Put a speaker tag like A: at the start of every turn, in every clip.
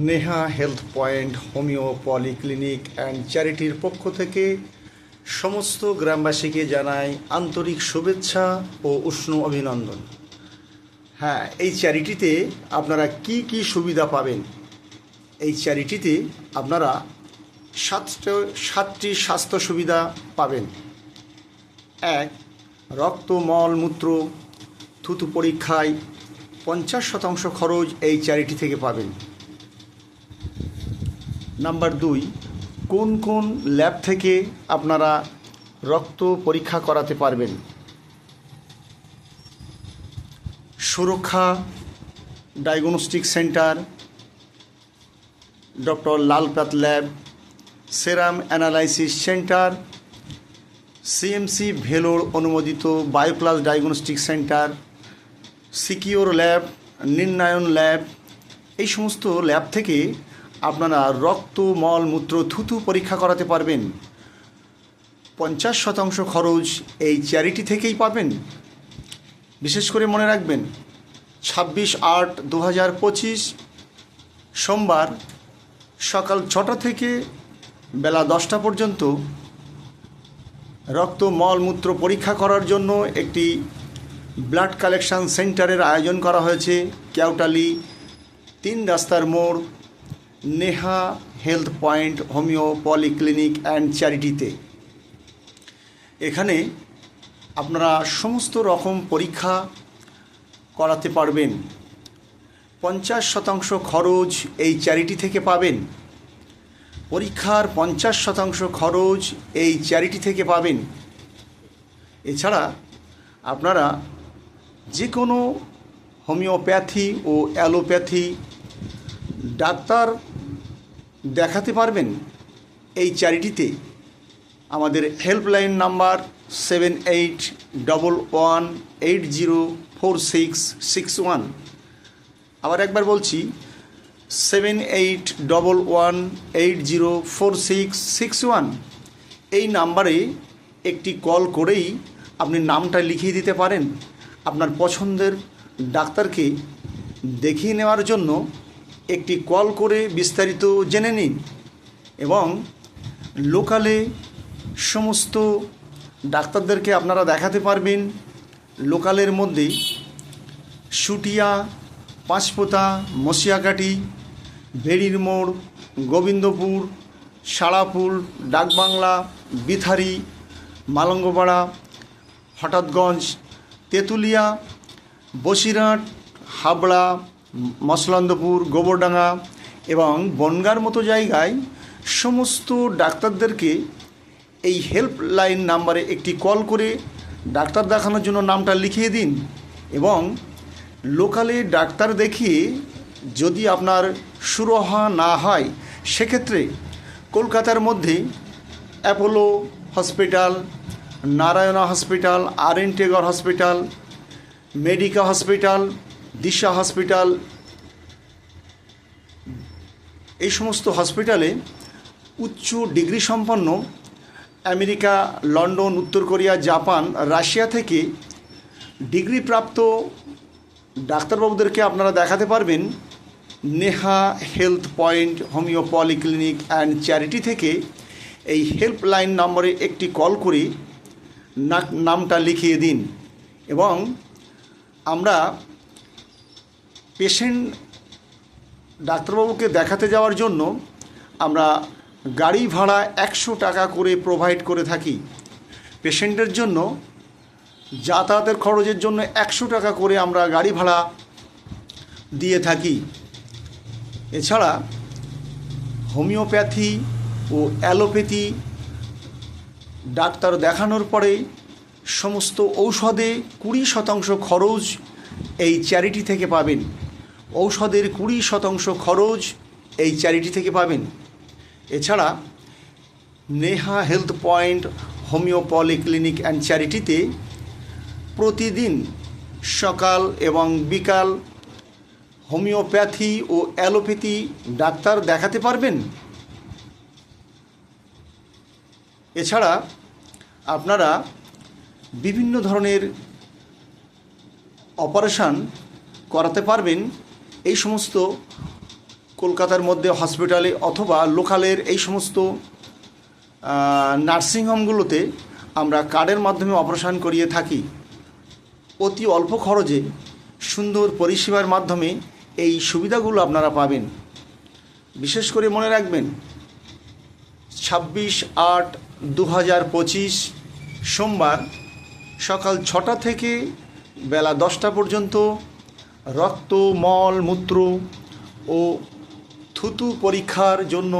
A: Neha health point homeo polyclinic and চ্যারিটির পক্ষ থেকে সমস্ত গ্রামবাসীকে জানাই আন্তরিক শুভেচ্ছা ও উষ্ণ অভিনন্দন। হ্যাঁ, এই চ্যারিটিতে আপনারা কি কি সুবিধা পাবেন? এই চ্যারিটিতে আপনারা সাতটি স্বাস্থ্য সুবিধা পাবেন। 1. রক্ত মল মূত্র থুতু পরীক্ষায় 50% খরচ এই চ্যারিটি থেকে পাবেন। নাম্বার 2, কোন কোন ল্যাব থেকে আপনারা রক্ত পরীক্ষা করাতে পারবেন? Suraksha diagnostic centre, doctor Lalpath lab, serum analysis centre, CMC Vellore অনুমোদিত Bioplus diagnostic centre, secure lab, Nirnayan lab, এই সমস্ত ল্যাব থেকে আপনারা রক্ত মল মূত্র থুতু পরীক্ষা করাতে পারবেন। 50% খরচ এই চ্যারিটি থেকেই পাবেন। বিশেষ করে মনে রাখবেন, 26/8/2025 সোমবার সকাল 6টা থেকে বেলা 10টা পর্যন্ত রক্ত মল মূত্র পরীক্ষা করার জন্য একটি ব্লাড কালেকশন সেন্টারের আয়োজন করা হয়েছে কেওটালি 3 রাস্তার মোড়, Neha health point homeo polyclinic and চ্যারিটিতে। এখানে আপনারা সমস্ত রকম পরীক্ষা করাতে পারবেন। 50% খরচ এই চ্যারিটি থেকে পাবেন। পরীক্ষার 50% খরচ এই চ্যারিটি থেকে পাবেন। এছাড়া আপনারা যে কোনো হোমিওপ্যাথি ও অ্যালোপ্যাথি ডাক্তার দেখাতে পারবেন এই চ্যারিটিতে। আমাদের হেল্পলাইন নাম্বার 7811804661। আবার একবার বলছি, 7811804661। এই নাম্বারে একটি কল করেই আপনি নামটা লিখিয়ে দিতে পারেন। আপনার পছন্দের ডাক্তারকে দেখিয়ে নেওয়ার জন্য একটি কল করে বিস্তারিত জেনে নিন। এবং লোকালে সমস্ত ডাক্তারদেরকে আপনারা দেখাতে পারবেন। লোকালের মধ্যে সুটিয়া, পাঁচপোতা, মশিয়াকাটি, ভেড়ির মোড়, গোবিন্দপুর, সাড়াপুল, ডাকবাংলা, বিথারি, মালঙ্গপাড়া, হঠাৎগঞ্জ, তেঁতুলিয়া, বসিরহাট, হাবড়া, মসলন্দপুর, গোবরডাঙ্গা এবং বনগাঁর মতো জায়গায় সমস্ত ডাক্তারদেরকে এই হেল্পলাইন নাম্বারে একটি কল করে ডাক্তার দেখানোর জন্য নামটা লিখিয়ে দিন। এবং লোকালে ডাক্তার দেখিয়ে যদি আপনার সুরাহা না হয়, সেক্ষেত্রে কলকাতার মধ্যে Apollo hospital, Narayana hospital, RN Tagore hospital, Medica hospital, Disha hospital, এই সমস্ত হসপিটালে উচ্চ ডিগ্রি সম্পন্ন আমেরিকা, লন্ডন, উত্তর কোরিয়া, জাপান, রাশিয়া থেকে ডিগ্রিপ্রাপ্ত ডাক্তারবাবুদেরকে আপনারা দেখাতে পারবেন। Neha health point homeo polyclinic and charity থেকে এই হেল্পলাইন নম্বরে একটি কল করে নামটা লিখিয়ে দিন। এবং আমরা পেশেন্ট ডাক্তারবাবুকে দেখাতে যাওয়ার জন্য আমরা গাড়ি ভাড়া 100 টাকা করে প্রোভাইড করে থাকি। পেশেন্টের জন্য যাতায়াতের খরচের জন্য 100 টাকা করে আমরা গাড়ি ভাড়া দিয়ে থাকি। এছাড়া হোমিওপ্যাথি ও অ্যালোপ্যাথি ডাক্তার দেখানোর পরে সমস্ত ঔষধে 20% খরচ এই চ্যারিটি থেকে পাবেন। ঔষধের 20% খরচ এই চ্যারিটি থেকে পাবেন। এছাড়া Neha health point homeo polyclinic and চ্যারিটিতে প্রতিদিন সকাল এবং বিকাল হোমিওপ্যাথি ও অ্যালোপ্যাথি ডাক্তার দেখাতে পারবেন। এছাড়া আপনারা বিভিন্ন ধরনের অপারেশন করাতে পারবেন এই সমস্ত কলকাতার মধ্যে হসপিটালে অথবা লোকালের এই সমস্ত নার্সিংহোমগুলোতে আমরা কার্ডের মাধ্যমে অপারেশন করিয়ে থাকি। অতি অল্প খরচে সুন্দর পরিষেবার মাধ্যমে এই সুবিধাগুলো আপনারা পাবেন। বিশেষ করে মনে রাখবেন 26/8/2025 সোমবার সকাল 6টা থেকে বেলা 10টা পর্যন্ত রক্ত, মল, মূত্র ও থুতু পরীক্ষার জন্য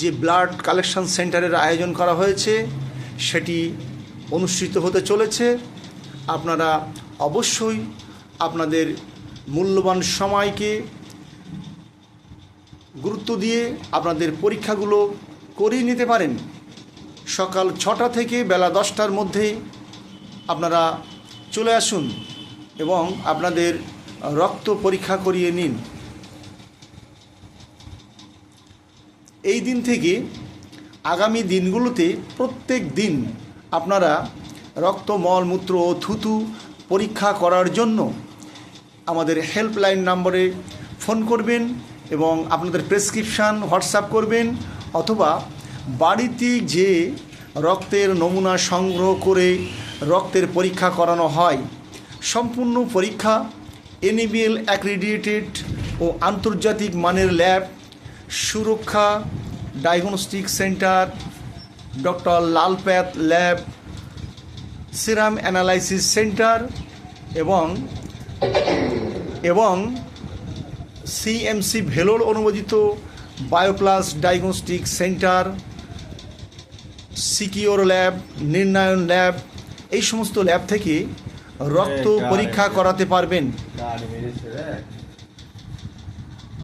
A: যে ব্লাড কালেকশন সেন্টারের আয়োজন করা হয়েছে সেটি অনুষ্ঠিত হতে চলেছে। আপনারা অবশ্যই আপনাদের মূল্যবান সময়কে গুরুত্ব দিয়ে আপনাদের পরীক্ষাগুলো করিয়ে নিতে পারেন। সকাল 6টা থেকে বেলা 10টার মধ্যে আপনারা চলে আসুন এবং আপনাদের রক্ত পরীক্ষা করিয়ে নিন। এই দিন থেকে আগামী দিনগুলোতে প্রত্যেক দিন আপনারা রক্ত, মল, মূত্র ও থুতু পরীক্ষা করার জন্য আমাদের হেল্পলাইন নম্বরে ফোন করবেন এবং আপনাদের প্রেসক্রিপশান হোয়াটসঅ্যাপ করবেন, অথবা বাড়িতে যে রক্তের নমুনা সংগ্রহ করে রক্তের পরীক্ষা করানো হয়। সম্পূর্ণ পরীক্ষা NABL অ্যাক্রিডিটেড ও আন্তর্জাতিক মানের lab Suraksha diagnostic centre, doctor Lalpath lab, serum analysis centre এবং CMC ভেলোর অনুমোদিত Bioplus diagnostic centre, secure lab, Nirnayan lab, এই সমস্ত ল্যাব থেকে রক্ত পরীক্ষা করাতে পারবেন।